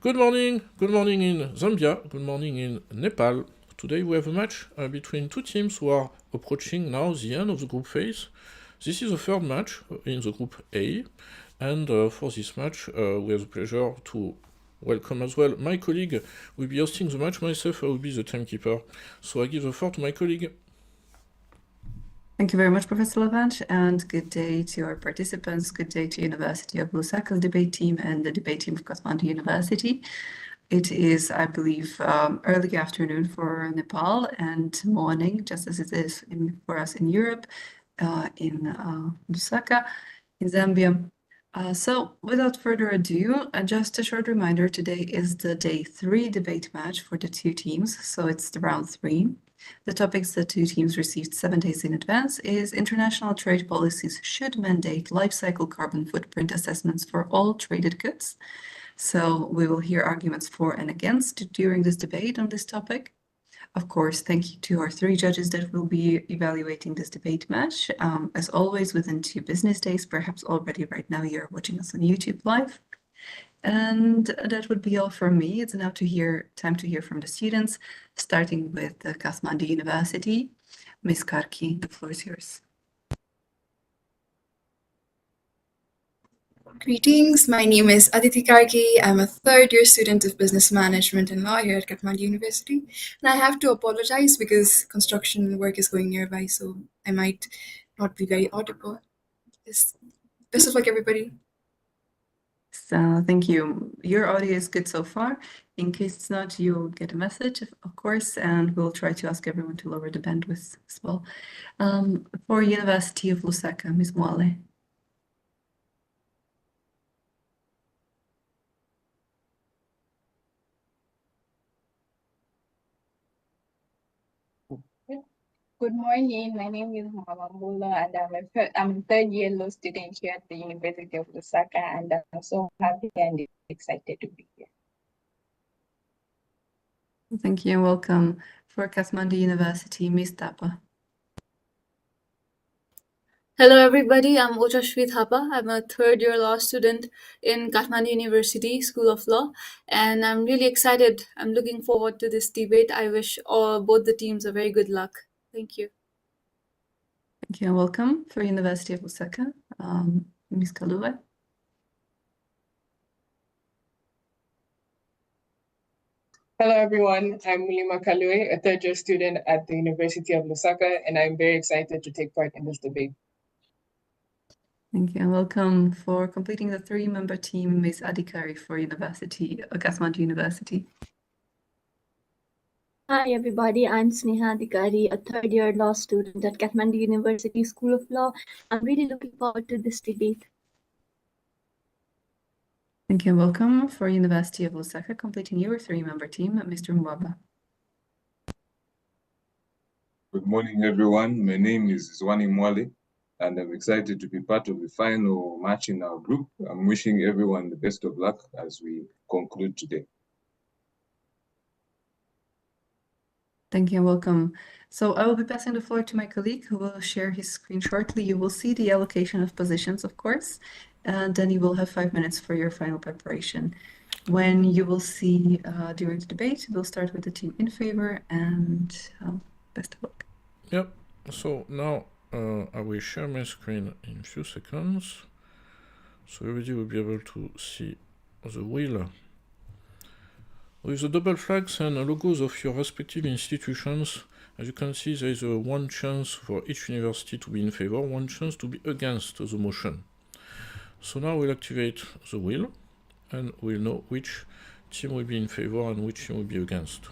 Good morning in Zambia, good morning in Nepal. Today we have a match between two teams who are approaching now the end of the group phase. This is the third match in the group A, and for this match we have the pleasure to welcome as well my colleague who will be hosting the match. Myself, I will be the timekeeper. So I give the floor to my colleague. Thank you very much, Professor Levant, and good day to our participants. Good day to University of Lusaka's debate team and the debate team of Kathmandu University. It is, I believe, early afternoon for Nepal and morning, just as it is for us in Europe, in Lusaka, in Zambia. So without further ado, just a short reminder, today is the day 3 debate match for the two teams, so it's the round 3. The topics the two teams received 7 days in advance is international trade policies should mandate life cycle carbon footprint assessments for all traded goods. So we will hear arguments for and against during this debate on this topic. Of course, thank you to our 3 judges that will be evaluating this debate match. As always, within 2 business days, perhaps already right now you're watching us on YouTube live. And that would be all from me. It's now time to hear from the students, starting with Kathmandu University. Ms. Karki, the floor is yours. Greetings, my name is Aditi Karki. I'm a third-year student of Business Management and Law here at Kathmandu University. And I have to apologize because construction work is going nearby, so I might not be very audible. Best of luck, everybody. So thank you. Your audio is good so far. In case it's not, you'll get a message, of course, and we'll try to ask everyone to lower the bandwidth as well. For University of Lusaka, Ms. Mwale. Good morning. My name is Mwamambula, and I'm a third-year law student here at the University of Lusaka, and I'm so happy and excited to be here. Thank you and welcome. For Kathmandu University, Ms. Tapa. Hello everybody, I'm Ochashvi Thapa. I'm a third-year law student in Kathmandu University School of Law, and I'm really excited. I'm looking forward to this debate. I wish both the teams a very good luck. Thank you. Thank you and welcome. For University of Lusaka, Ms. Kalua. Hello everyone, I'm Mulima Kalue, a third-year student at the University of Lusaka, and I'm very excited to take part in this debate. Thank you and welcome. For completing the 3-member team, Ms. Adikari for Kathmandu University. Hi everybody, I'm Sneha Adhikari, a third-year law student at Kathmandu University School of Law. I'm really looking forward to this debate. Thank you and welcome. For University of Lusaka, completing your 3-member team, Mr. Mwaba. Good morning everyone, my name is Zwani Mwale, and I'm excited to be part of the final match in our group. I'm wishing everyone the best of luck as we conclude today. Thank you and welcome. So I will be passing the floor to my colleague who will share his screen shortly. You will see the allocation of positions, of course, and then you will have 5 minutes for your final preparation. When you will see during the debate, we'll start with the team in favor, and best of luck. Yep, so now I will share my screen in a few seconds, so everybody will be able to see the wheel. With the double flags and logos of your respective institutions, as you can see, there is one chance for each university to be in favor, one chance to be against the motion. So now we'll activate the wheel, and we'll know which team will be in favor and which team will be against.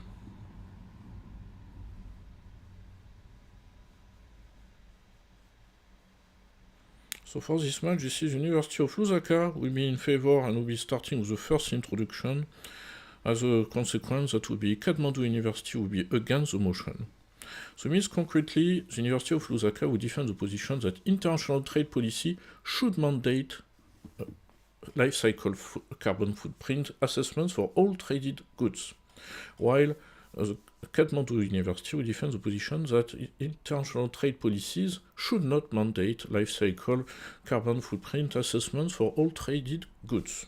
So for this match, this is University of Lusaka will be in favor and will be starting with the first introduction. As a consequence, that will be Kathmandu University will be against the motion. So it means concretely, the University of Lusaka will defend the position that international trade policy should mandate life cycle carbon footprint assessments for all traded goods, while the Kathmandu University will defend the position that international trade policies should not mandate life cycle carbon footprint assessments for all traded goods.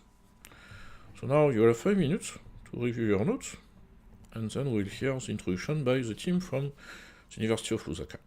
So So now you have 5 minutes to review your notes, and then we'll hear the introduction by the team from the University of Lusaka.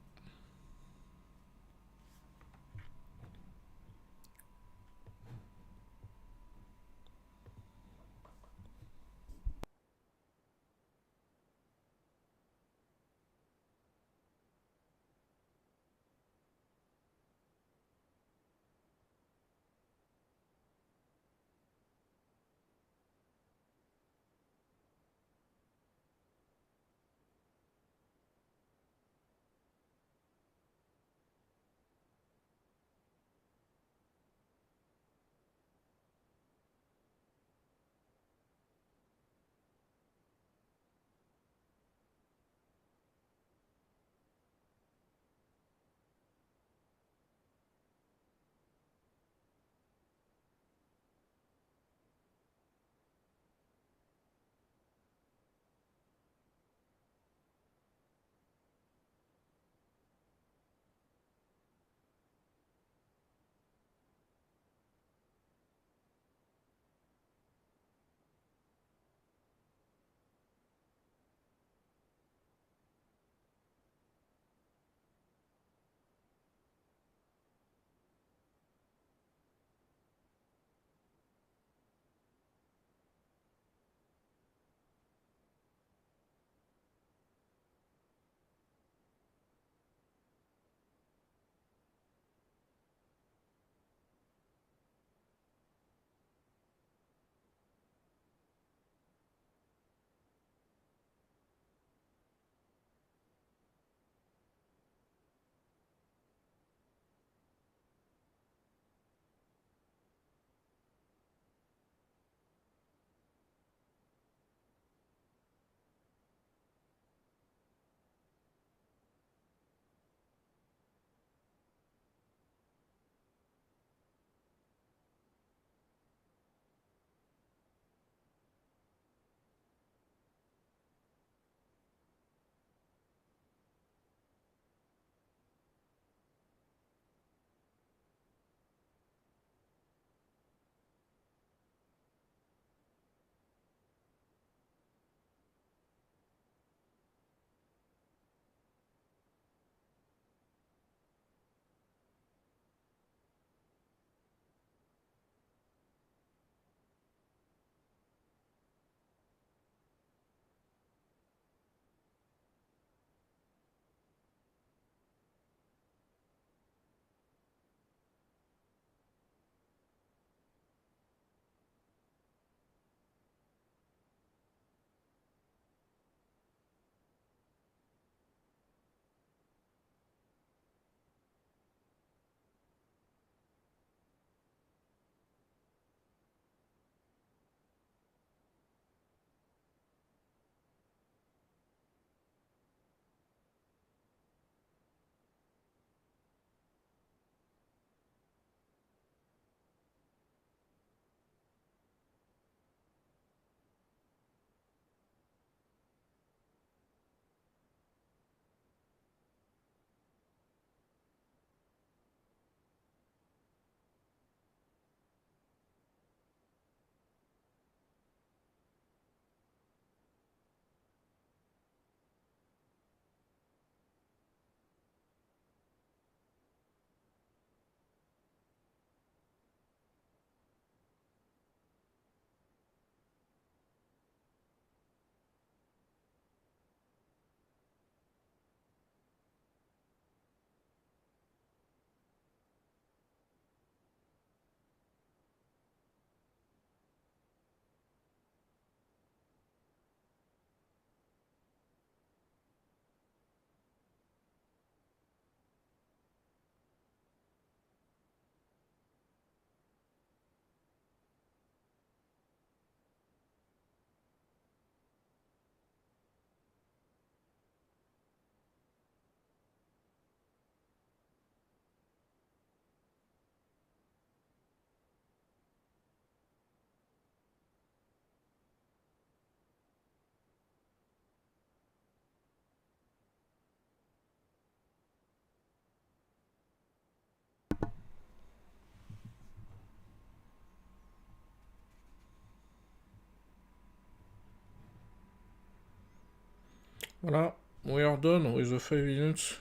Voilà, we are done with the 5 minutes,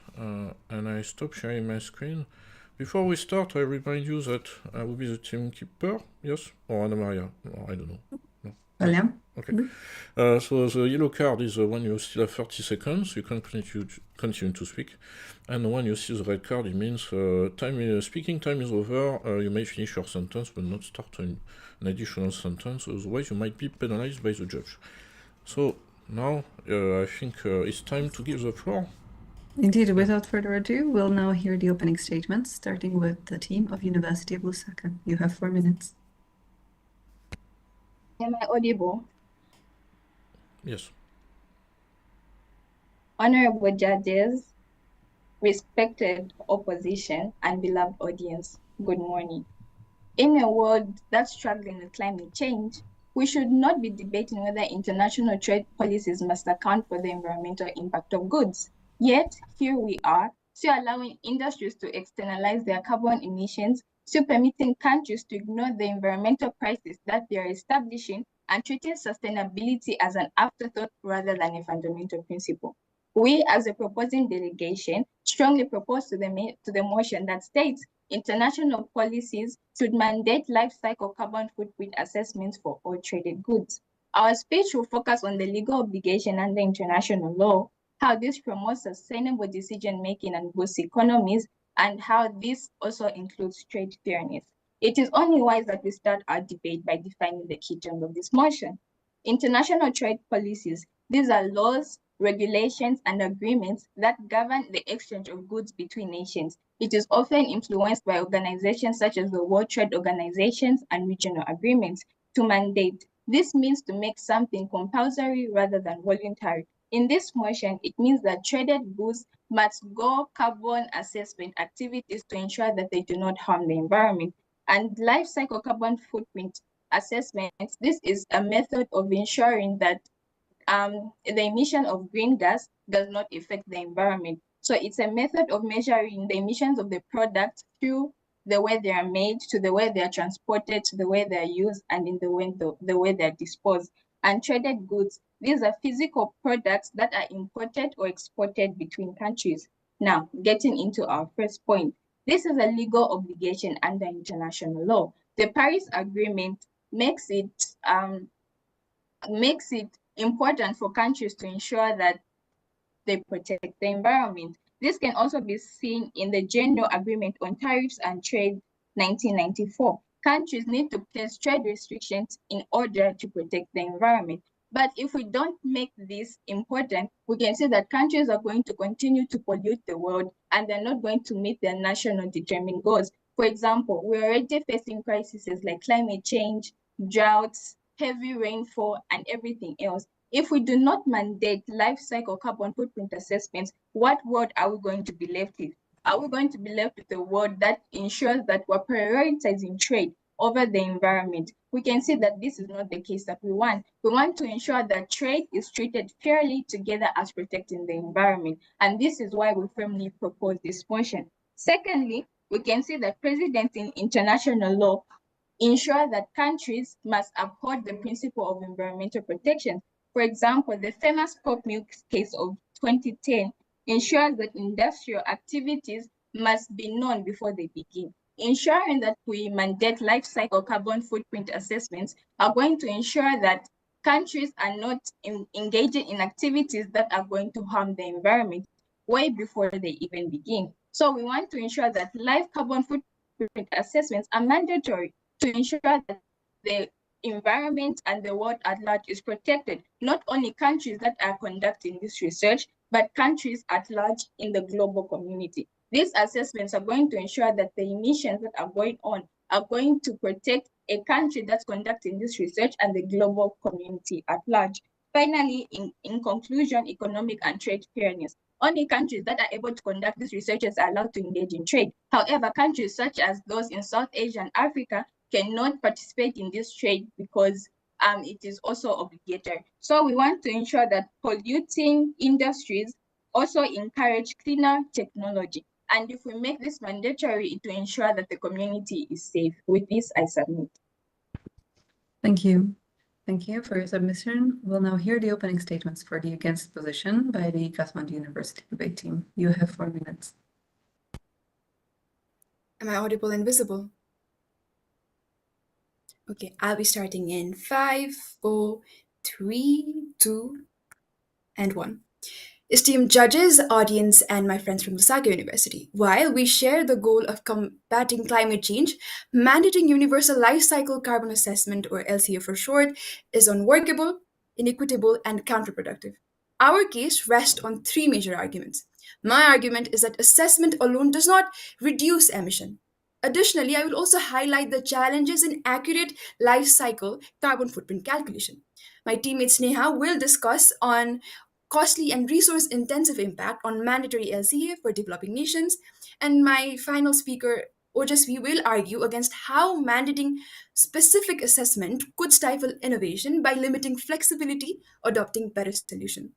and I stop sharing my screen. Before we start, I remind you that I will be the team keeper, yes? Or Anna Maria, or I don't know. No. William? Okay. So the yellow card is when you still have 30 seconds, you can continue to speak. And when you see the red card, it means speaking time is over, you may finish your sentence, but not start an additional sentence, otherwise you might be penalized by the judge. So now I think it's time to give the floor. Indeed, without further ado, we'll now hear the opening statements, starting with the team of University of Lusaka. You have 4 minutes. Am I audible? Yes. Honorable judges, respected opposition, and beloved audience, good morning. In a world that's struggling with climate change, we should not be debating whether international trade policies must account for the environmental impact of goods. Yet, here we are, still allowing industries to externalize their carbon emissions, still permitting countries to ignore the environmental crisis that they are establishing, and treating sustainability as an afterthought rather than a fundamental principle. We, as a proposing delegation, strongly propose to the motion that states international policies should mandate life cycle carbon footprint assessments for all traded goods. Our speech will focus on the legal obligation under international law, how this promotes sustainable decision-making and boosts economies, and how this also includes trade fairness. It is only wise that we start our debate by defining the key terms of this motion. International trade policies, these are laws, regulations, and agreements that govern the exchange of goods between nations. It is often influenced by organizations such as the World Trade Organizations and regional agreements to mandate. This means to make something compulsory rather than voluntary. In this motion, it means that traded goods must go carbon assessment activities to ensure that they do not harm the environment. And life cycle carbon footprint assessments, this is a method of ensuring that the emission of green gas does not affect the environment. So it's a method of measuring the emissions of the product through the way they are made, to the way they are transported, to the way they are used, and in the way they are disposed. And traded goods, these are physical products that are imported or exported between countries. Now, getting into our first point, this is a legal obligation under international law. The Paris Agreement makes it important for countries to ensure that they protect the environment. This can also be seen in the General Agreement on Tariffs and Trade 1994. Countries need to place trade restrictions in order to protect the environment. But if we don't make this important, we can see that countries are going to continue to pollute the world and they're not going to meet their national determined goals. For example, we're already facing crises like climate change, droughts, heavy rainfall, and everything else. If we do not mandate life cycle carbon footprint assessments, what world are we going to be left with? Are we going to be left with a world that ensures that we're prioritizing trade over the environment? We can see that this is not the case that we want. We want to ensure that trade is treated fairly together as protecting the environment. And this is why we firmly propose this motion. Secondly, we can see that precedents in international law ensure that countries must uphold the principle of environmental protection. For example, the famous pulp milk case of 2010 ensures that industrial activities must be known before they begin. Ensuring that we mandate life cycle carbon footprint assessments are going to ensure that countries are not engaging in activities that are going to harm the environment way before they even begin. So we want to ensure that life carbon footprint assessments are mandatory to ensure that the environment and the world at large is protected, not only countries that are conducting this research, but countries at large in the global community. These assessments are going to ensure that the emissions that are going on are going to protect a country that's conducting this research and the global community at large. Finally, in conclusion, economic and trade fairness. Only countries that are able to conduct these researches are allowed to engage in trade. However, countries such as those in South Asia and Africa cannot participate in this trade because it is also obligatory. So we want to ensure that polluting industries also encourage cleaner technology. And if we make this mandatory, it will ensure that the community is safe. With this, I submit. Thank you. Thank you for your submission. We'll now hear the opening statements for the against position by the Kathmandu University debate team. You have 4 minutes. Am I audible and visible? Okay, I'll be starting in 5, 4, 3, 2, and 1. Esteemed judges, audience, and my friends from Lusaka University, while we share the goal of combating climate change, mandating universal life cycle carbon assessment, or LCA for short, is unworkable, inequitable, and counterproductive. Our case rests on 3 major arguments. My argument is that assessment alone does not reduce emission. Additionally, I will also highlight the challenges in accurate life cycle carbon footprint calculation. My teammate Sneha will discuss on costly and resource-intensive impact on mandatory LCA for developing nations, and my final speaker, Ojasvi, will argue against how mandating specific assessment could stifle innovation by limiting flexibility, adopting better solution.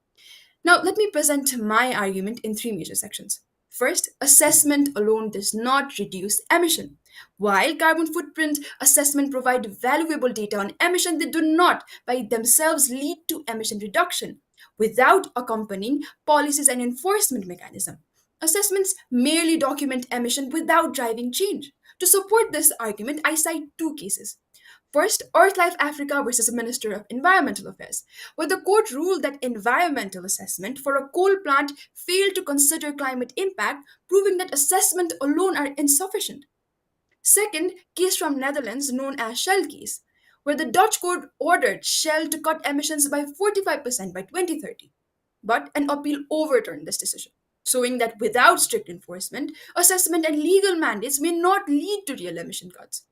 Now, let me present my argument in 3 major sections. First, assessment alone does not reduce emission. While carbon footprint assessment provide valuable data on emission, they do not by themselves lead to emission reduction without accompanying policies and enforcement mechanism. Assessments merely document emission without driving change. To support this argument, I cite 2 cases. First, Earthlife Africa versus Minister of Environmental Affairs, where the court ruled that environmental assessment for a coal plant failed to consider climate impact, proving that assessment alone are insufficient. Second, case from Netherlands known as Shell case, where the Dutch court ordered Shell to cut emissions by 45% by 2030. But an appeal overturned this decision, showing that without strict enforcement, assessment and legal mandates may not lead to real emission cuts.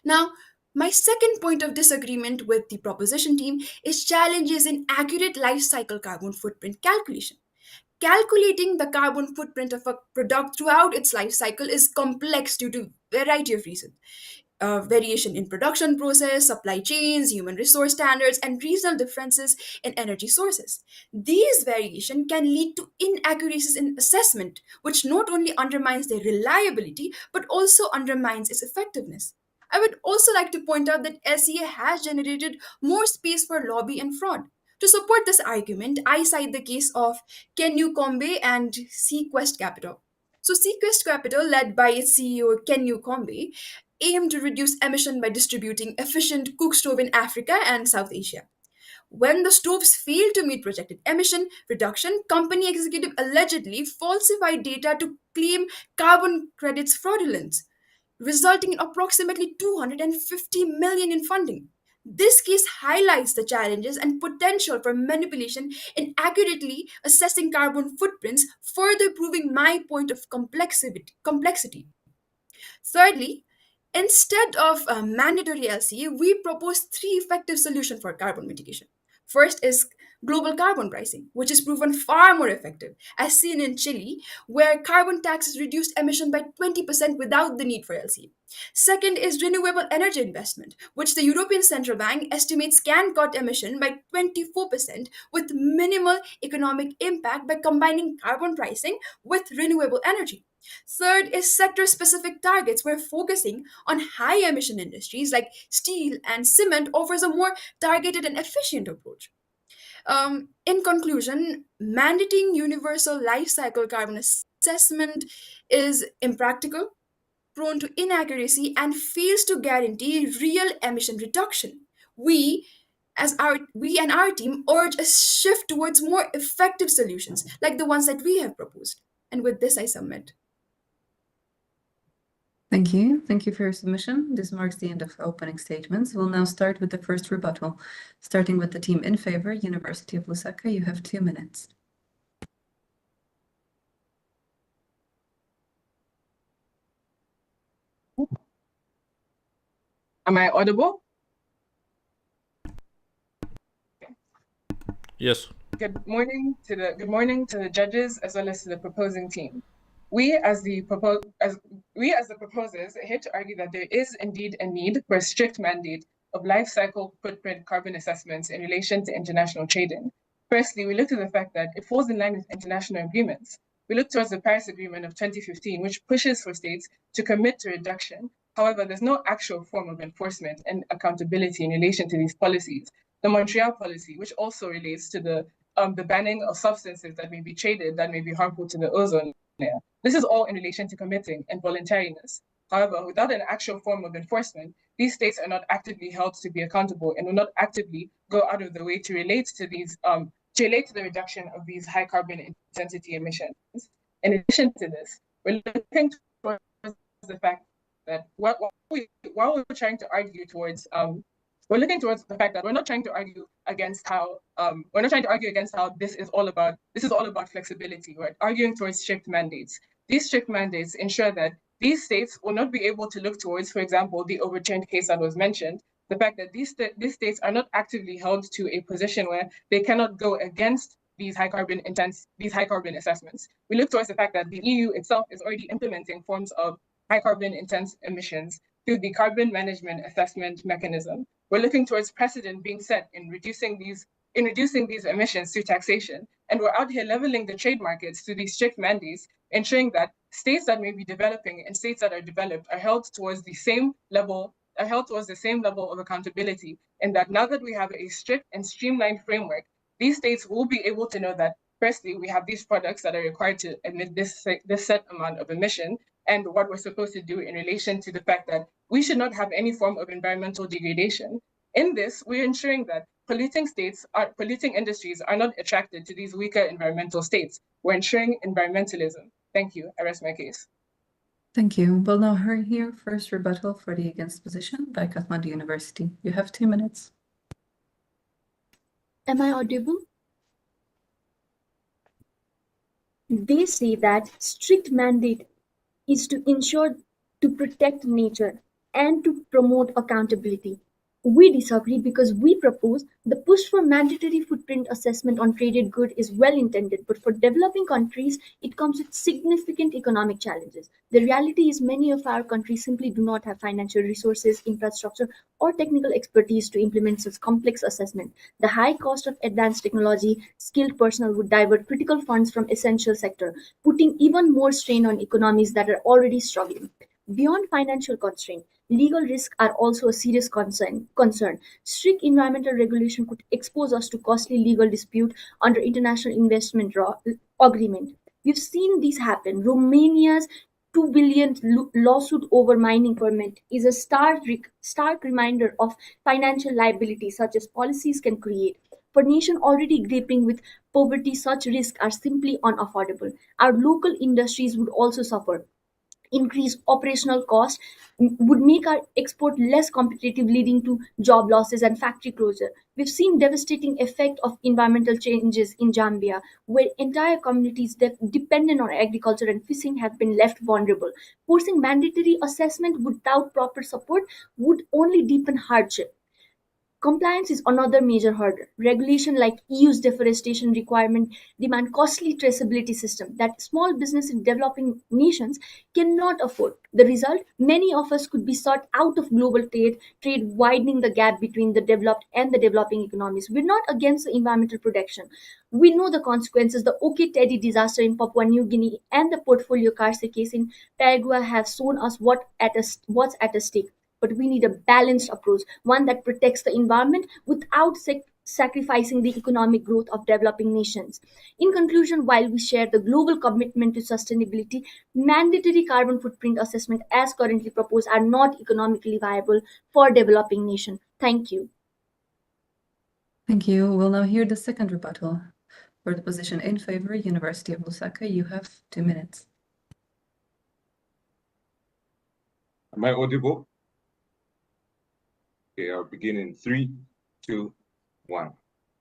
Now, my second point of disagreement with the proposition team is challenges in accurate life cycle carbon footprint calculation. Calculating the carbon footprint of a product throughout its life cycle is complex due to a variety of reasons. Variation in production process, supply chains, human resource standards, and regional differences in energy sources. These variations can lead to inaccuracies in assessment, which not only undermines their reliability, but also undermines its effectiveness. I would also like to point out that LCA has generated more space for lobby and fraud. To support this argument, I cite the case of Kenyu Kombe and Sequest Capital. So Sequest Capital, led by its CEO Kenyu Kombe, aimed to reduce emission by distributing efficient cook stove in Africa and South Asia. When the stoves failed to meet projected emission reduction, company executive allegedly falsified data to claim carbon credits fraudulence, resulting in approximately 250 million in funding. This case highlights the challenges and potential for manipulation in accurately assessing carbon footprints, further proving my point of complexity. Thirdly, instead of mandatory LCA, we propose 3 effective solutions for carbon mitigation. First is global carbon pricing, which is proven far more effective, as seen in Chile, where carbon taxes reduced emission by 20% without the need for LCA. Second is renewable energy investment, which the European Central Bank estimates can cut emission by 24% with minimal economic impact by combining carbon pricing with renewable energy. Third is sector-specific targets, where focusing on high-emission industries like steel and cement offers a more targeted and efficient approach. In conclusion, mandating universal life cycle carbon assessment is impractical, prone to inaccuracy, and fails to guarantee real emission reduction. We and our team urge a shift towards more effective solutions like the ones that we have proposed. And with this, I submit. Thank you. Thank you for your submission. This marks the end of opening statements. We'll now start with the first rebuttal. Starting with the team in favor, University of Lusaka, you have 2 minutes. Am I audible? Yes. Good morning to the judges as well as to the proposing team. We as the proposers are here to argue that there is indeed a need for a strict mandate of life cycle footprint carbon assessments in relation to international trading. Firstly, we look to the fact that it falls in line with international agreements. We look towards the Paris Agreement of 2015, which pushes for states to commit to reduction However, there's no actual form of enforcement and accountability in relation to these policies. The Montreal policy, which also relates to the banning of substances that may be traded that may be harmful to the ozone layer. This is all in relation to committing and voluntariness. However, without an actual form of enforcement, these states are not actively held to be accountable and will not actively go out of the way to relate to these to relate to the reduction of these high carbon intensity emissions. In addition to this, we're looking towards the fact that while we're trying to argue towards we're looking towards the fact that we're not trying to argue against how this is all about flexibility. We're arguing towards strict mandates. These strict mandates ensure that these states will not be able to look towards, for example, the overturned case that was mentioned, the fact that these states are not actively held to a position where they cannot go against these high carbon assessments. We look towards the fact that the EU itself is already implementing forms of high carbon intense emissions through the carbon management assessment mechanism. We're looking towards precedent being set in reducing these emissions through taxation. And we're out here leveling the trade markets through these strict mandates, ensuring that states that may be developing and states that are developed are held towards the same level of accountability. And that now that we have a strict and streamlined framework, these states will be able to know that, firstly, we have these products that are required to emit this set amount of emission, and what we're supposed to do in relation to the fact that we should not have any form of environmental degradation. In this, we're ensuring that polluting industries are not attracted to these weaker environmental states. We're ensuring environmentalism. Thank you. I rest my case. Thank you. We'll now hear first rebuttal for the against position by Kathmandu University. You have 2 minutes. Am I audible? They say that strict mandate is to ensure to protect nature and to promote accountability. We disagree because we propose the push for mandatory footprint assessment on traded good is well intended, but for developing countries, it comes with significant economic challenges. The reality is many of our countries simply do not have financial resources, infrastructure, or technical expertise to implement such complex assessment. The high cost of advanced technology, skilled personnel would divert critical funds from essential sector, putting even more strain on economies that are already struggling. Beyond financial constraint, legal risks are also a serious concern. Strict environmental regulation could expose us to costly legal dispute under international investment agreement. We've seen this happen. Romania's 2 billion lawsuit over mining permit is a stark reminder of financial liability such as policies can create. For nations already grappling with poverty, such risks are simply unaffordable. Our local industries would also suffer. Increased operational costs would make our export less competitive, leading to job losses and factory closure. We've seen devastating effect of environmental changes in Zambia, where entire communities dependent on agriculture and fishing have been left vulnerable. Forcing mandatory assessment without proper support would only deepen hardship. Compliance is another major hurdle. Regulation like EU's deforestation requirement demand costly traceability system that small businesses in developing nations cannot afford. The result, many of us could be sought out of global trade widening the gap between the developed and the developing economies. We're not against the environmental protection. We know the consequences. The OK Teddy disaster in Papua New Guinea and the Portfolio Carse case in Paraguay have shown us what's at stake. But we need a balanced approach, one that protects the environment without sacrificing the economic growth of developing nations. In conclusion, while we share the global commitment to sustainability, mandatory carbon footprint assessment as currently proposed are not economically viable for developing nations. Thank you. Thank you. We'll now hear the second rebuttal. For the position in favor, University of Lusaka, you have 2 minutes. Am I audible? Okay, I'll begin in 3, 2, 1.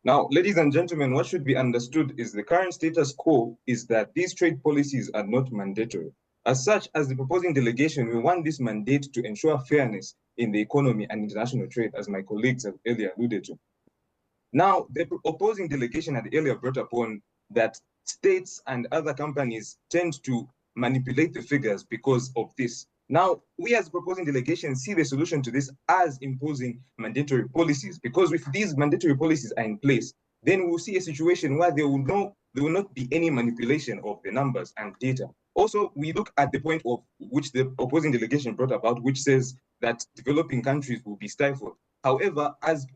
Now, ladies and gentlemen, what should be understood is the current status quo is that these trade policies are not mandatory. As such, as the proposing delegation, we want this mandate to ensure fairness in the economy and international trade, as my colleagues have earlier alluded to. Now, the opposing delegation had earlier brought upon that states and other companies tend to manipulate the figures because of this. Now, we as proposing delegations see the solution to this as imposing mandatory policies, because if these mandatory policies are in place, then we'll see a situation where there will not be any manipulation of the numbers and data Also, we look at the point of which the opposing delegation brought about, which says that developing countries will be stifled. However,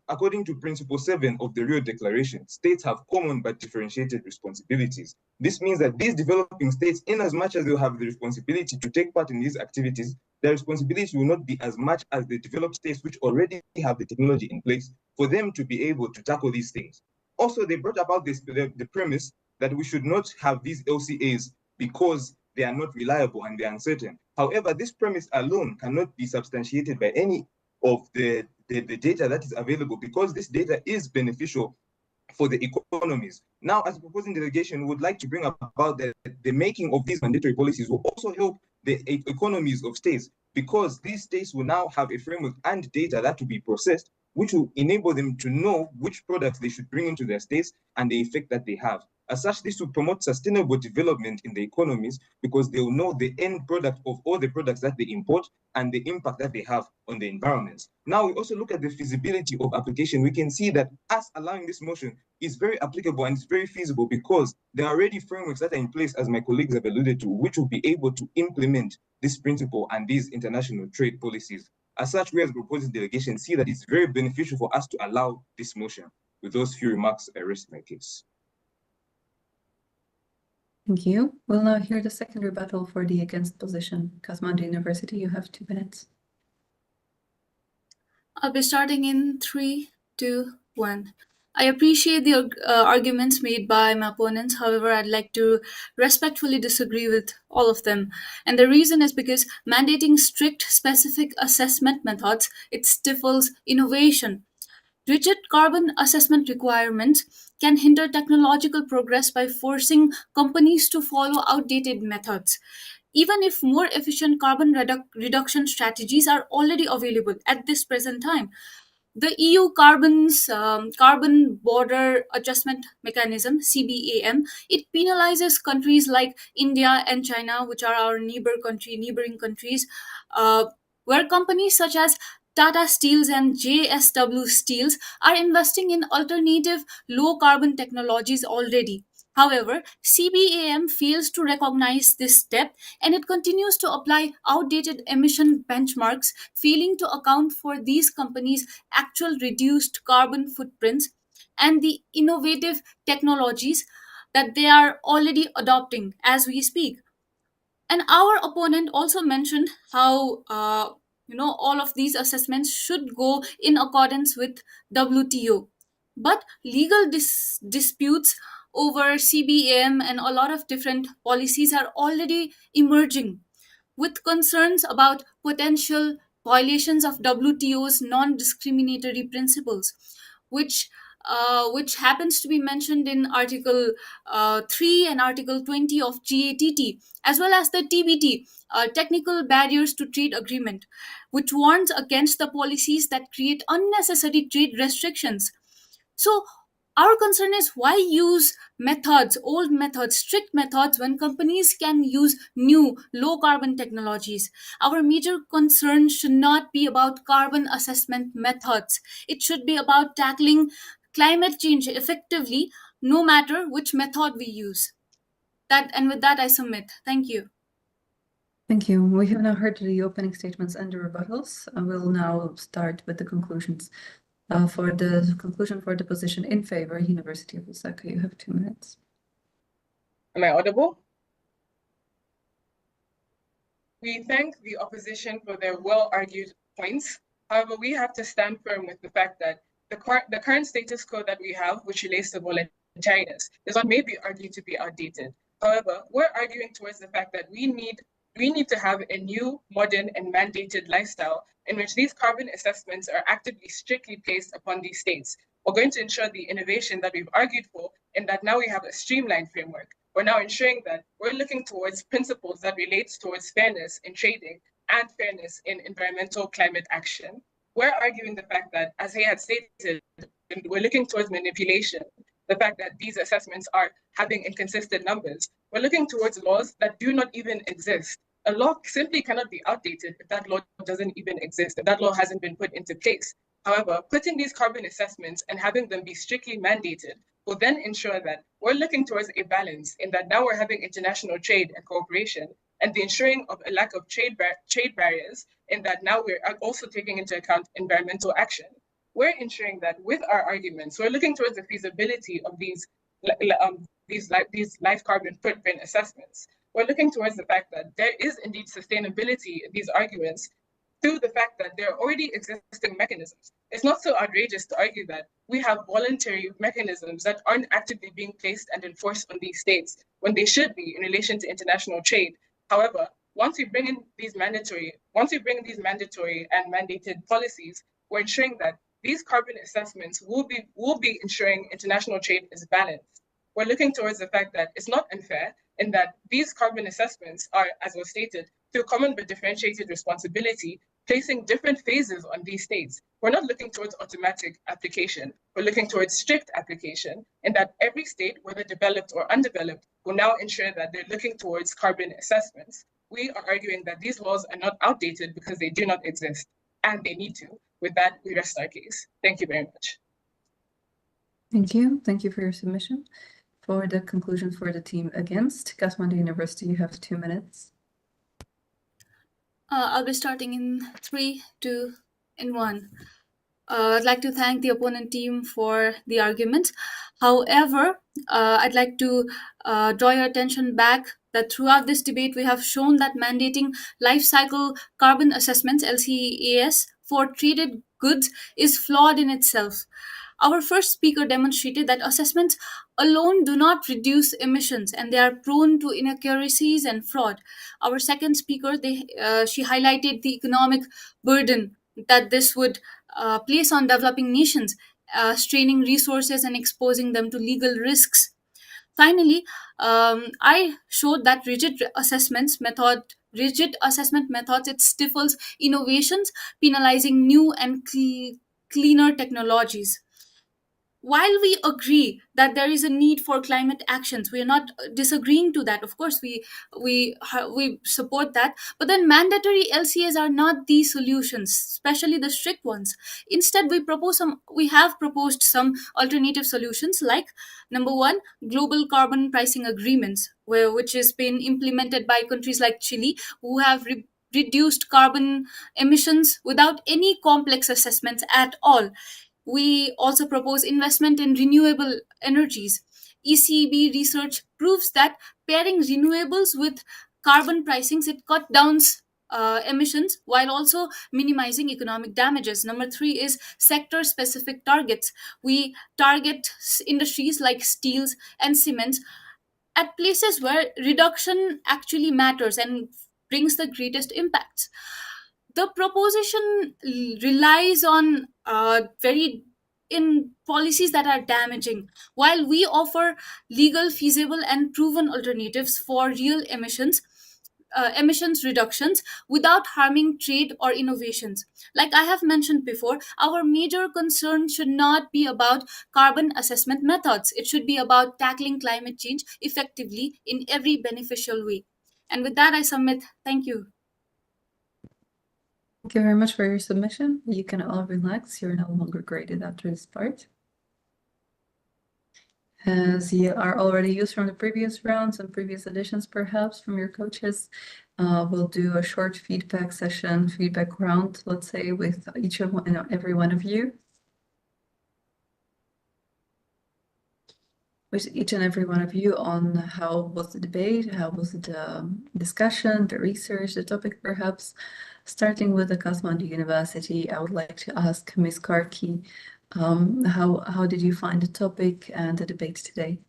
according to Principle 7 of the Rio Declaration, states have common but differentiated responsibilities. This means that these developing states, in as much as they'll have the responsibility to take part in these activities, their responsibility will not be as much as the developed states which already have the technology in place for them to be able to tackle these things. Also, they brought about the premise that we should not have these LCAs because they are not reliable and they're uncertain. However, this premise alone cannot be substantiated by any of the data that is available, because this data is beneficial for the economies. Now, as a proposing delegation, we would like to bring about that the making of these mandatory policies will also help the economies of states, because these states will now have a framework and data that will be processed, which will enable them to know which products they should bring into their states and the effect that they have. As such, this will promote sustainable development in the economies, because they will know the end product of all the products that they import and the impact that they have on the environment. Now, we also look at the feasibility of application. We can see that us allowing this motion is very applicable and it's very feasible, because there are already frameworks that are in place, as my colleagues have alluded to, which will be able to implement this principle and these international trade policies. As such, we as proposing delegation see that it's very beneficial for us to allow this motion. With those few remarks, I rest my case. Thank you. We'll now hear the second rebuttal for the against position. Kathmandu University, you have 2 minutes. I'll be starting in 3, 2, 1. I appreciate the arguments made by my opponents. However, I'd like to respectfully disagree with all of them. And the reason is because mandating strict specific assessment methods, it stifles innovation. Rigid carbon assessment requirements can hinder technological progress by forcing companies to follow outdated methods. Even if more efficient carbon reduction strategies are already available at this present time, the EU Carbon Border Adjustment Mechanism, CBAM, it penalizes countries like India and China, which are our neighboring countries, where companies such as Tata Steels and JSW Steels are investing in alternative low carbon technologies already. However, CBAM fails to recognize this step, and it continues to apply outdated emission benchmarks, failing to account for these companies' actual reduced carbon footprints and the innovative technologies that they are already adopting as we speak. And our opponent also mentioned how all of these assessments should go in accordance with WTO. But legal disputes over CBAM and a lot of different policies are already emerging, with concerns about potential violations of WTO's non-discriminatory principles, which happens to be mentioned in Article 3 and Article 20 of GATT, as well as the TBT, Technical Barriers to Trade Agreement, which warns against the policies that create unnecessary trade restrictions. So, our concern is, why use old methods, strict methods, when companies can use new low carbon technologies? Our major concern should not be about carbon assessment methods. It should be about tackling climate change effectively, no matter which method we use. With that, I submit. Thank you. Thank you. We have now heard the opening statements and the rebuttals. I will now start with the conclusions. For the conclusion for the position in favor, University of Lusaka, you have 2 minutes. Am I audible? We thank the opposition for their well-argued points. However, we have to stand firm with the fact that the current status quo that we have, which relates to voluntariness, is what may be argued to be outdated. However, we're arguing towards the fact that we need to have a new, modern, and mandated lifestyle in which these carbon assessments are actively, strictly placed upon these states. We're going to ensure the innovation that we've argued for, and that now we have a streamlined framework. We're now ensuring that we're looking towards principles that relate towards fairness in trading and fairness in environmental climate action. We're arguing the fact that, as he had stated, we're looking towards manipulation, the fact that these assessments are having inconsistent numbers. We're looking towards laws that do not even exist. A law simply cannot be outdated if that law doesn't even exist, if that law hasn't been put into place. However, putting these carbon assessments and having them be strictly mandated will then ensure that we're looking towards a balance in that now we're having international trade and cooperation and the ensuring of a lack of trade barriers in that now we're also taking into account environmental action. We're ensuring that with our arguments, we're looking towards the feasibility of these life carbon footprint assessments. We're looking towards the fact that there is indeed sustainability in these arguments through the fact that there are already existing mechanisms. It's not so outrageous to argue that we have voluntary mechanisms that aren't actively being placed and enforced on these states when they should be in relation to international trade. However, once we bring in these mandatory and mandated policies, we're ensuring that these carbon assessments will be ensuring international trade is balanced. We're looking towards the fact that it's not unfair in that these carbon assessments are, as was stated, through common but differentiated responsibility, placing different phases on these states. We're not looking towards automatic application. We're looking towards strict application in that every state, whether developed or undeveloped, will now ensure that they're looking towards carbon assessments. We are arguing that these laws are not outdated because they do not exist, and they need to. With that, we rest our case. Thank you very much. Thank you. Thank you for your submission. For the conclusion for the team against Kathmandu University, you have 2 minutes. I'll be starting in 3, 2, and 1. I'd like to thank the opponent team for the argument. However, I'd like to draw your attention back that throughout this debate, we have shown that mandating life cycle carbon assessments, LCAS, for traded goods is flawed in itself. Our first speaker demonstrated that assessments alone do not reduce emissions and they are prone to inaccuracies and fraud. Our second speaker, she highlighted the economic burden that this would place on developing nations, straining resources and exposing them to legal risks. Finally, I showed that rigid assessment methods, it stifles innovations, penalizing new and cleaner technologies. While we agree that there is a need for climate actions, we are not disagreeing to that. Of course, we support that. But then mandatory LCAs are not the solutions, especially the strict ones. Instead, we have proposed some alternative solutions, like number 1, global carbon pricing agreements, which has been implemented by countries like Chile, who have reduced carbon emissions without any complex assessments at all. We also propose investment in renewable energies. ECB research proves that pairing renewables with carbon pricings, it cut down emissions while also minimizing economic damages. Number 3 is sector-specific targets. We target industries like steels and cements at places where reduction actually matters and brings the greatest impacts. The proposition relies on in policies that are damaging, while we offer legal, feasible, and proven alternatives for real emissions reductions without harming trade or innovations. Like I have mentioned before, our major concern should not be about carbon assessment methods. It should be about tackling climate change effectively in every beneficial way. And with that, I submit. Thank you. Thank you very much for your submission. You can all relax. You're no longer graded after this part. As you are already used from the previous rounds and previous editions, perhaps from your coaches, we'll do a short feedback session, feedback round, let's say, with every one of you. With each and every one of you on how was the debate, how was the discussion, the research, the topic perhaps. Starting with the Kathmandu University, I would like to ask Ms. Karki, how did you find the topic and the debate today?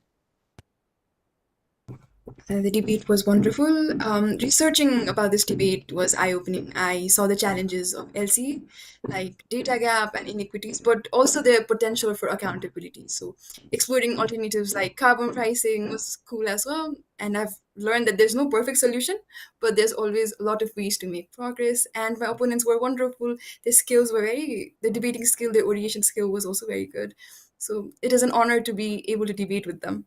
The debate was wonderful. Researching about this debate was eye-opening. I saw the challenges of LC, like data gap and inequities, but also the potential for accountability. So exploring alternatives like carbon pricing was cool as well. And I've learned that there's no perfect solution, but there's always a lot of ways to make progress. And my opponents were wonderful. Their skills were the debating skill, the oration skill was also very good. So it is an honor to be able to debate with them.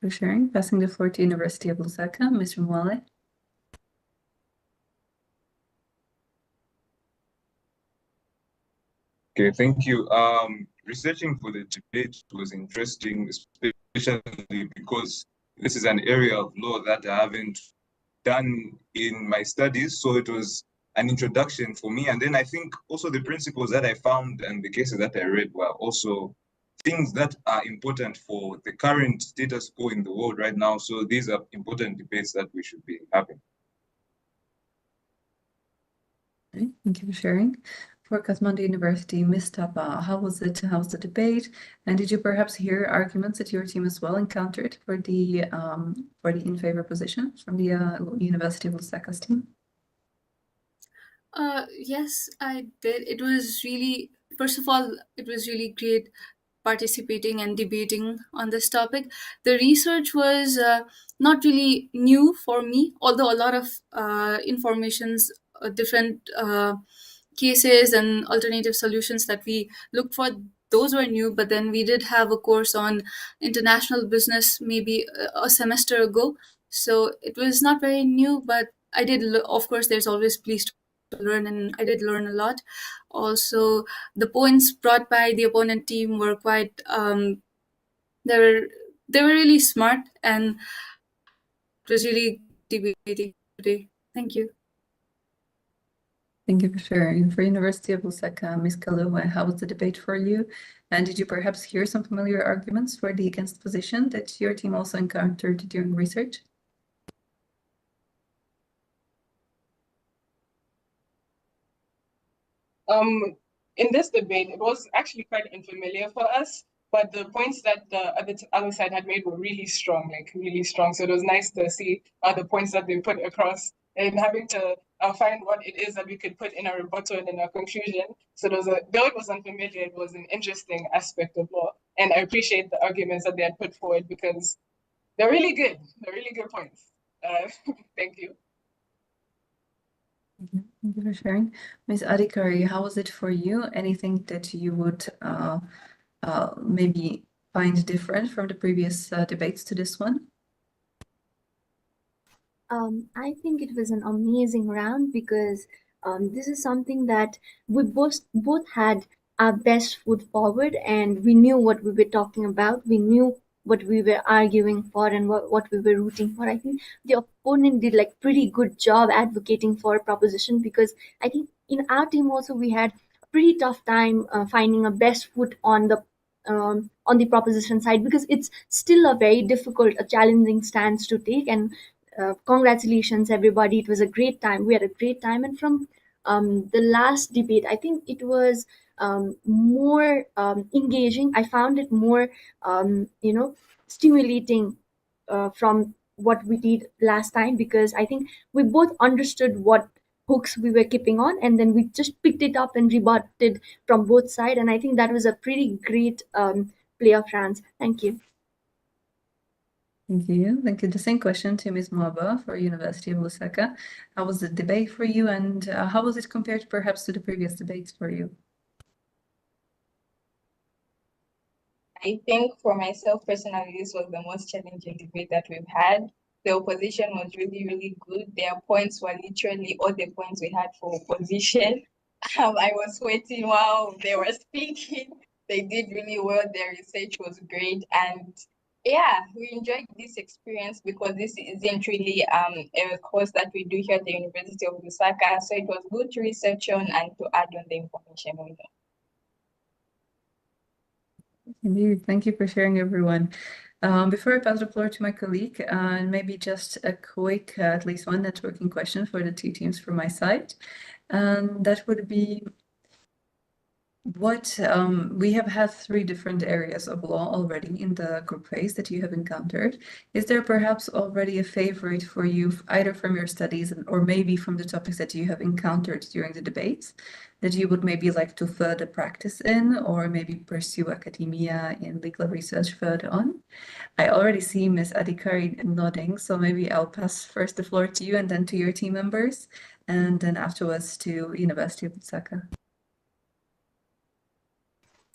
For sharing. Passing the floor to University of Lusaka, Mr. Mwale. Okay, thank you. Researching for the debate was interesting, especially because this is an area of law that I haven't done in my studies. So it was an introduction for me. And then I think also the principles that I found and the cases that I read were also things that are important for the current status quo in the world right now. So these are important debates that we should be having. Okay, thank you for sharing. For Kathmandu University, Ms. Tapa, how was it? How was the debate? And did you perhaps hear arguments that your team as well encountered for the in favor position from the University of Lusaka's team? Yes, I did. It was really, first of all, it was really great participating and debating on this topic. The research was not really new for me, although a lot of informations, different cases and alternative solutions that we looked for, those were new. But then we did have a course on international business maybe a semester ago. So it was not very new, but I did, of course, there's always pleased to learn, and I did learn a lot. Also, the points brought by the opponent team were quite they were they were really smart, and it was really debating today. Thank you. Thank you for sharing. For University of Lusaka, Ms. Kaluwa, how was the debate for you? And did you perhaps hear some familiar arguments for the against position that your team also encountered during research? In this debate, it was actually quite unfamiliar for us, but the points that the other side had made were really strong, like really strong. So it was nice to see the points that they put across and having to find what it is that we could put in our rebuttal and in our conclusion. So though it was unfamiliar, it was an interesting aspect of law. And I appreciate the arguments that they had put forward because they're really good. They're really good points. Thank you. Thank you for sharing. Ms. Adikari, how was it for you? Anything that you would maybe find different from the previous debates to this one? I think it was an amazing round because this is something that we both had our best foot forward, and we knew what we were talking about. We knew what we were arguing for and what we were rooting for. I think the opponent did like pretty good job advocating for a proposition, because I think in our team also we had a pretty tough time finding a best foot on the proposition side, because it's still a very difficult, a challenging stance to take. And congratulations everybody, it was a great time, we had a great time. And from the last debate, I think it was more engaging. I found it more stimulating from what we did last time, because I think we both understood what hooks we were keeping on, and then we just picked it up and rebutted from both sides. And I think that was a pretty great play of rounds. Thank you. Thank you. Thank you. The same question to Ms. Mwaba for University of Lusaka. How was the debate for you, and how was it compared perhaps to the previous debates for you? I think for myself personally, this was the most challenging debate that we've had. The opposition was really, really good. Their points were literally all the points we had for opposition. I was sweating while they were speaking. They did really well. Their research was great. And yeah, we enjoyed this experience because this isn't really a course that we do here at the University of Lusaka. So it was good to research on and to add on the information we know. Indeed. Thank you for sharing, everyone. Before I pass the floor to my colleague, maybe just a quick, at least one networking question for the two teams from my side. And that would be, what we have had 3 different areas of law already in the group phase that you have encountered. Is there perhaps already a favorite for you, either from your studies or maybe from the topics that you have encountered during the debates, that you would maybe like to further practice in, or maybe pursue academia in legal research further on? I already see Ms. Adikari nodding, so maybe I'll pass first the floor to you and then to your team members, and then afterwards to University of Lusaka.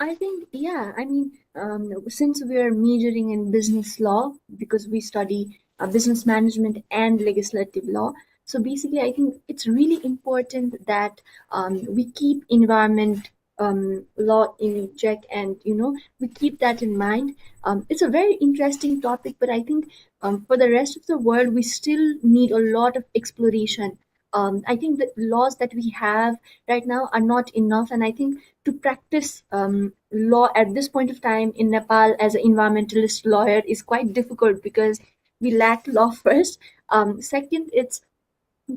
I think, yeah, I mean, since we are majoring in business law, because we study business management and legislative law, so basically, I think it's really important that we keep environment law in check, and we keep that in mind. It's a very interesting topic, but I think for the rest of the world we still need a lot of exploration. I think the laws that we have right now are not enough, and I think to practice law at this point of time in Nepal as an environmentalist lawyer is quite difficult because we lack law first. Second, it's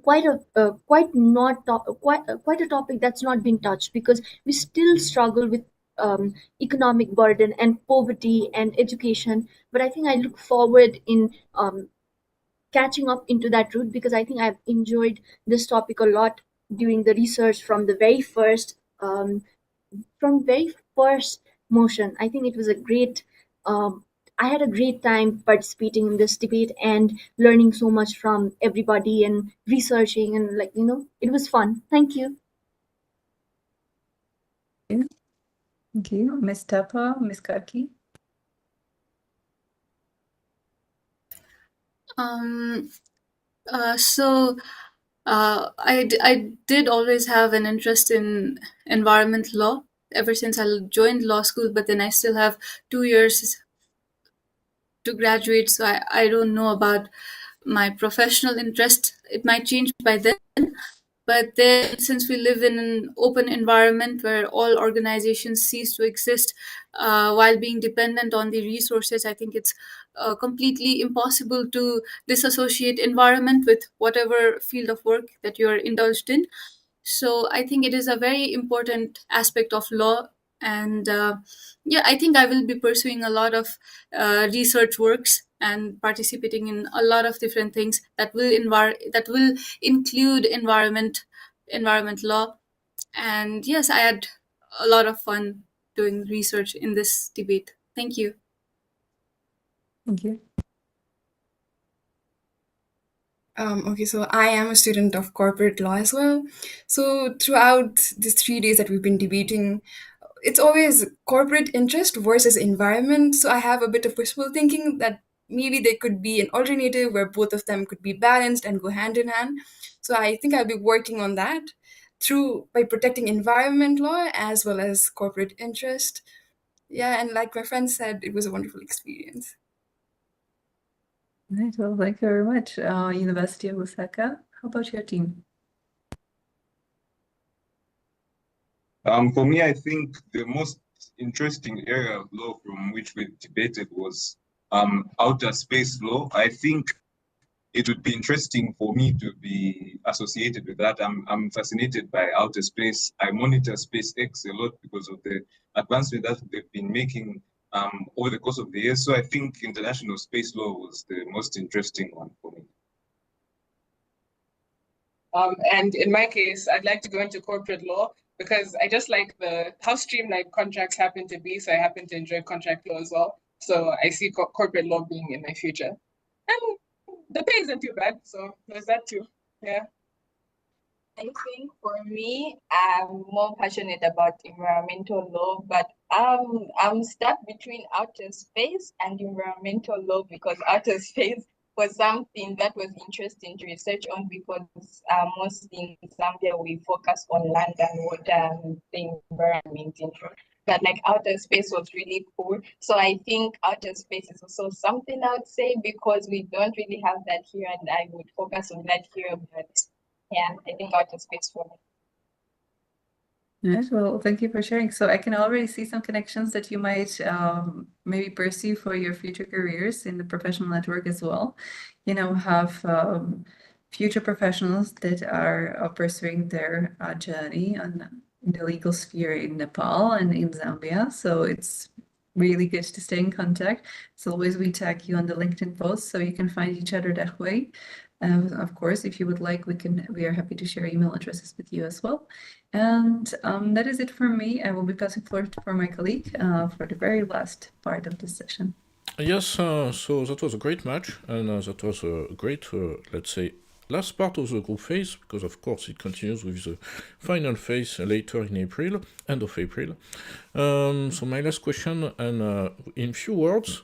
quite a quite a topic that's not been touched because we still struggle with economic burden and poverty and education. But I think I look forward in catching up into that route because I think I've enjoyed this topic a lot during the research from very first motion. I think it was a great. I had a great time participating in this debate and learning so much from everybody and researching and it was fun. Thank you. Thank you. Ms. Tapa, Ms. Karki. I did always have an interest in environment law ever since I joined law school, but then I still have 2 years to graduate, so I don't know about my professional interest. It might change by then. But then, since we live in an open environment where all organizations cease to exist while being dependent on the resources, I think it's completely impossible to disassociate environment with whatever field of work that you're indulged in. So I think it is a very important aspect of law. And yeah, I think I will be pursuing a lot of research works and participating in a lot of different things that will include environment law. And yes, I had a lot of fun doing research in this debate. Thank you. Thank you. Okay, so I am a student of corporate law as well. So throughout these 3 days that we've been debating, it's always corporate interest versus environment. So I have a bit of wishful thinking that maybe there could be an alternative where both of them could be balanced and go hand in hand. So I think I'll be working on that by protecting environment law as well as corporate interest. Yeah, and like my friend said, it was a wonderful experience. Right, well, thank you very much. University of Lusaka, how about your team? For me, I think the most interesting area of law from which we debated was outer space law. I think it would be interesting for me to be associated with that. I'm fascinated by outer space. I monitor SpaceX a lot because of the advancement that they've been making over the course of the years. So I think international space law was the most interesting one for me. And in my case, I'd like to go into corporate law because I just like how streamlined contracts happen to be. So I happen to enjoy contract law as well. So I see corporate law being in my future. And the pay isn't too bad. So there's that too. Yeah. I think for me, I'm more passionate about environmental law, but I'm stuck between outer space and environmental law because outer space was something that was interesting to research on because mostly in Zambia we focus on land and water and the environment. But like outer space was really cool. So I think outer space is also something I would say because we don't really have that here, and I would focus on that here. But yeah, I think outer space for me. Yes, well, thank you for sharing. So I can already see some connections that you might maybe pursue for your future careers in the professional network as well. Have future professionals that are pursuing their journey in the legal sphere in Nepal and in Zambia. So it's really good to stay in contact. As always, we tag you on the LinkedIn post so you can find each other that way. Of course, if you would like, we are happy to share email addresses with you as well. And that is it for me. I will be passing forward for my colleague for the very last part of this session. Yes, so that was a great match, and that was a great, let's say, last part of the group phase, because of course it continues with the final phase later in April, end of April. So my last question, and in few words,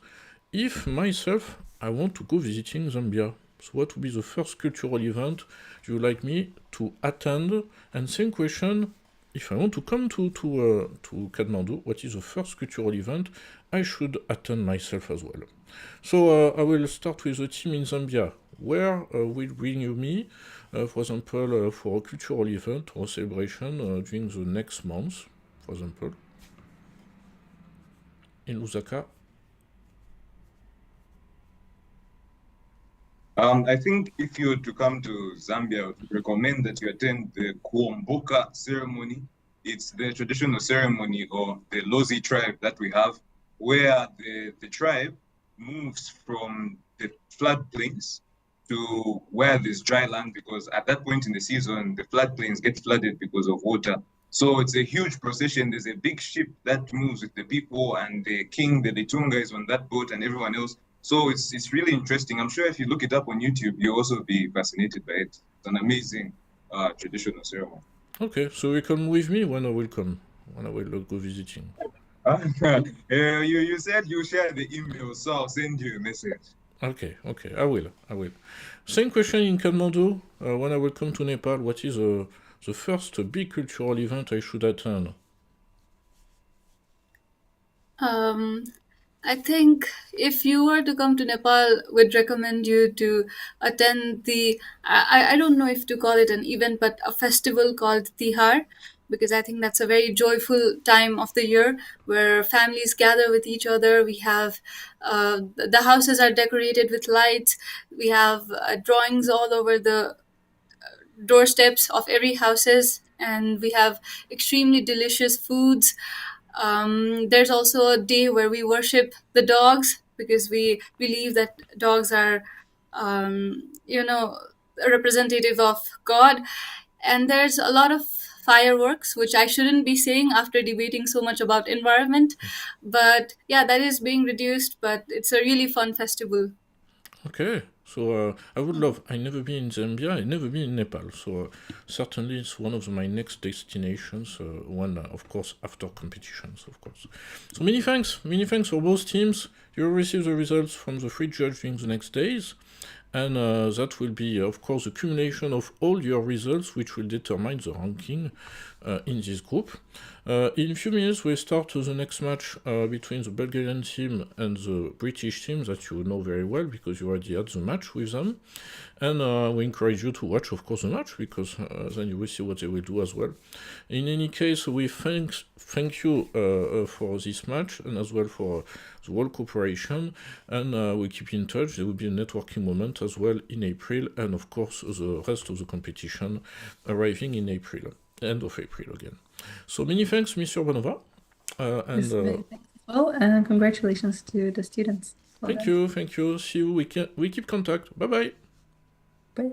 if myself, I want to go visiting Zambia, so what would be the first cultural event you would like me to attend? And same question, if I want to come to Kathmandu, what is the first cultural event I should attend myself as well? So I will start with the team in Zambia. Where will bring you me, for example, for a cultural event or celebration during the next month, for example, in Lusaka? I think if you were to come to Zambia, I would recommend that you attend the Kuomboka ceremony. It's the traditional ceremony of the Lozi tribe that we have, where the tribe moves from the floodplains to where there's dry land, because at that point in the season, the floodplains get flooded because of water. So it's a huge procession. There's a big ship that moves with the people, and the king, the Litunga, is on that boat, and everyone else. So it's really interesting. I'm sure if you look it up on YouTube, you'll also be fascinated by it. It's an amazing traditional ceremony. Okay, so you come with me when I will come, when I will go visiting. You said you share the email, so I'll send you a message. Okay, I will. Same question in Kathmandu. When I will come to Nepal, what is the first big cultural event I should attend? I think if you were to come to Nepal, would recommend you to attend I don't know if to call it an event, but a festival called Tihar, because I think that's a very joyful time of the year where families gather with each other. We have the houses are decorated with lights. We have drawings all over the doorsteps of every houses, and we have extremely delicious foods. There's also a day where we worship the dogs, because we believe that dogs are a representative of God. And there's a lot of fireworks, which I shouldn't be saying after debating so much about environment, but yeah, that is being reduced, but it's a really fun festival. Okay, so I would love. I never been in Zambia. I never been in Nepal. So certainly it's one of my next destinations. One, of course, after competitions, of course. So many thanks for both teams. You will receive the results from the 3 judges during the next days, and that will be, of course, the accumulation of all your results, which will determine the ranking in this group. In a few minutes, we start the next match between the Bulgarian team and the British team that you know very well, because you already had the match with them. And we encourage you to watch, of course, the match, because then you will see what they will do as well. In any case, we thank you for this match, and as well for the whole cooperation, and we keep in touch. There will be a networking moment as well in April, and of course the rest of the competition arriving in April, end of April again. So many thanks, Mr. Banova. Yes, many thanks as well, and congratulations to the students. Thank you. See you. We keep contact. Bye-bye. Bye.